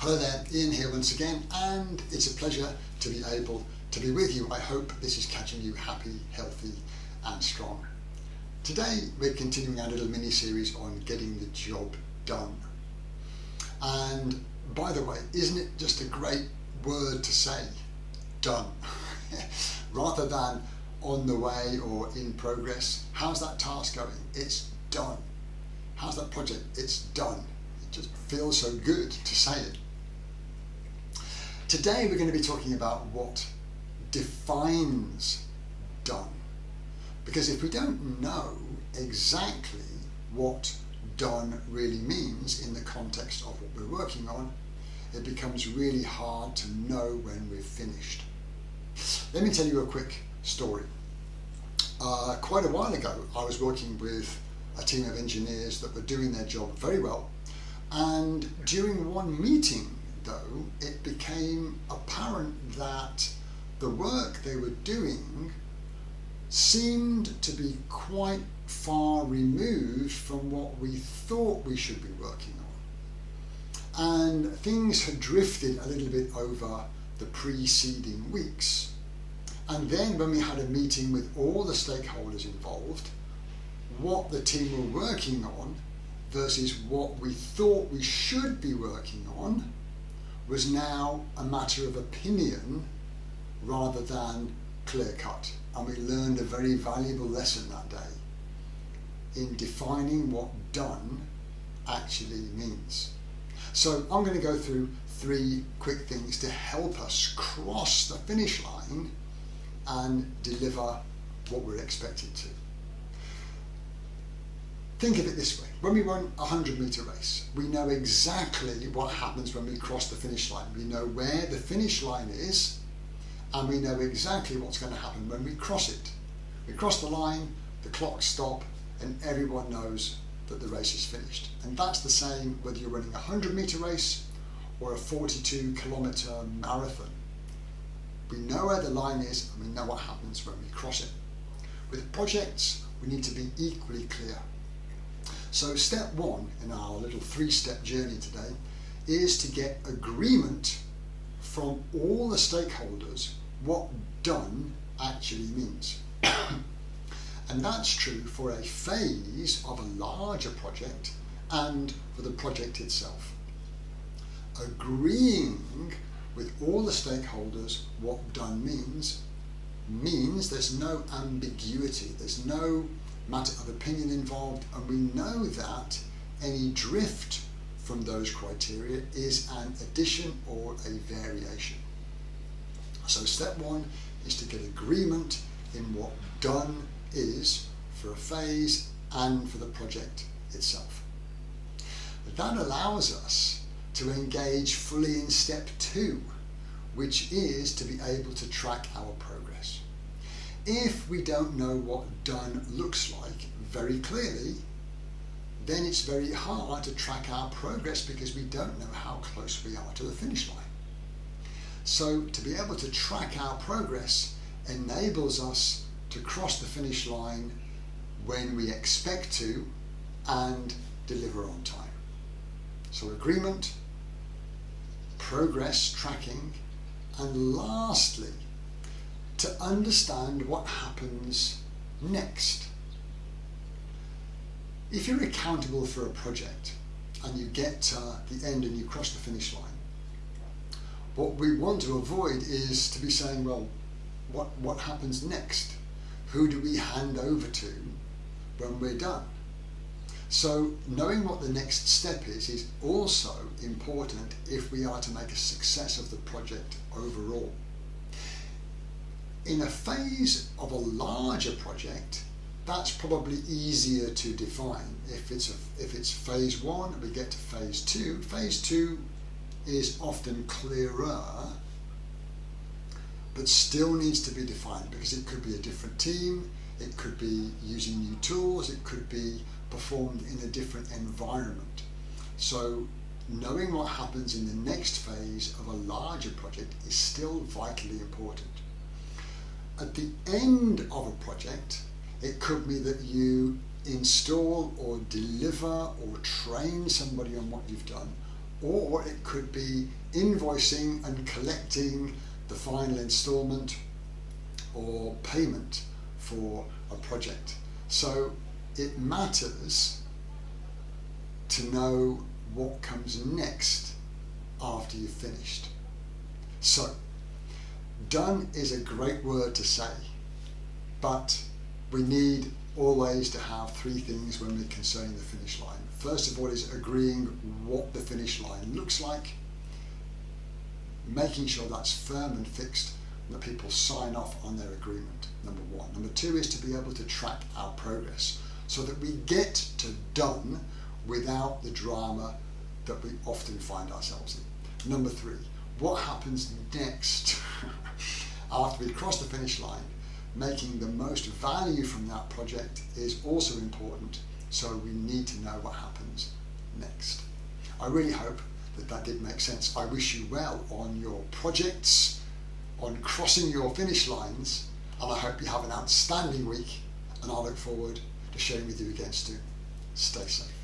Hello there, Ian here once again, and it's a pleasure to be able to be with you. I hope this is catching you happy, healthy and strong. Today we're continuing our little mini-series on getting the job done. And by the way, isn't it just a great word to say, done? Rather than on the way or in progress. How's that task going? It's done. How's that project? It's done. It just feels so good to say it. Today we're going to be talking about what defines done. Because if we don't know exactly what done really means in the context of what we're working on, it becomes really hard to know when we've finished. Let me tell you a quick story. Quite a while ago I was working with a team of engineers that were doing their job very well, and during one meeting though it became apparent that the work they were doing seemed to be quite far removed from what we thought we should be working on, and things had drifted a little bit over the preceding weeks. And then when we had a meeting with all the stakeholders involved, what the team were working on versus what we thought we should be working on was now a matter of opinion rather than clear cut. And we learned a very valuable lesson that day in defining what done actually means. So I'm going to go through 3 quick things to help us cross the finish line and deliver what we're expected to. Think of it this way. When we run a 100-meter race, we know exactly what happens when we cross the finish line. We know where the finish line is, and we know exactly what's going to happen when we cross it. We cross the line, the clocks stop, and everyone knows that the race is finished. And that's the same whether you're running a 100-meter race or a 42-kilometer marathon. We know where the line is and we know what happens when we cross it. With projects, we need to be equally clear. So step 1 in our little 3-step journey today is to get agreement from all the stakeholders what done actually means. And that's true for a phase of a larger project and for the project itself. Agreeing with all the stakeholders what done means there's no ambiguity, there's no matter of opinion involved, and we know that any drift from those criteria is an addition or a variation. So step 1 is to get agreement in what done is for a phase and for the project itself. But that allows us to engage fully in step 2, which is to be able to track our progress. If we don't know what done looks like very clearly, then it's very hard to track our progress because we don't know how close we are to the finish line. So to be able to track our progress enables us to cross the finish line when we expect to and deliver on time. So agreement, progress tracking, and lastly, to understand what happens next. If you're accountable for a project and you get to the end and you cross the finish line, what we want to avoid is to be saying, well, what happens next? Who do we hand over to when we're done? So knowing what the next step is also important if we are to make a success of the project overall. In a phase of a larger project, that's probably easier to define. If it's phase 1 and we get to phase 2, phase 2 is often clearer, but still needs to be defined because it could be a different team, it could be using new tools, it could be performed in a different environment. So knowing what happens in the next phase of a larger project is still vitally important. At the end of a project, it could be that you install or deliver or train somebody on what you've done, or it could be invoicing and collecting the final installment or payment for a project. So it matters to know what comes next after you've finished. So, done is a great word to say, but we need always to have three things when we're concerning the finish line. First of all is agreeing what the finish line looks like, making sure that's firm and fixed and that people sign off on their agreement, number one. Number two is to be able to track our progress so that we get to done without the drama that we often find ourselves in. Number three, what happens next after we cross the finish line? Making the most value from that project is also important, so we need to know what happens next. I really hope that that did make sense. I wish you well on your projects, on crossing your finish lines, and I hope you have an outstanding week, and I look forward to sharing with you again soon. Stay safe.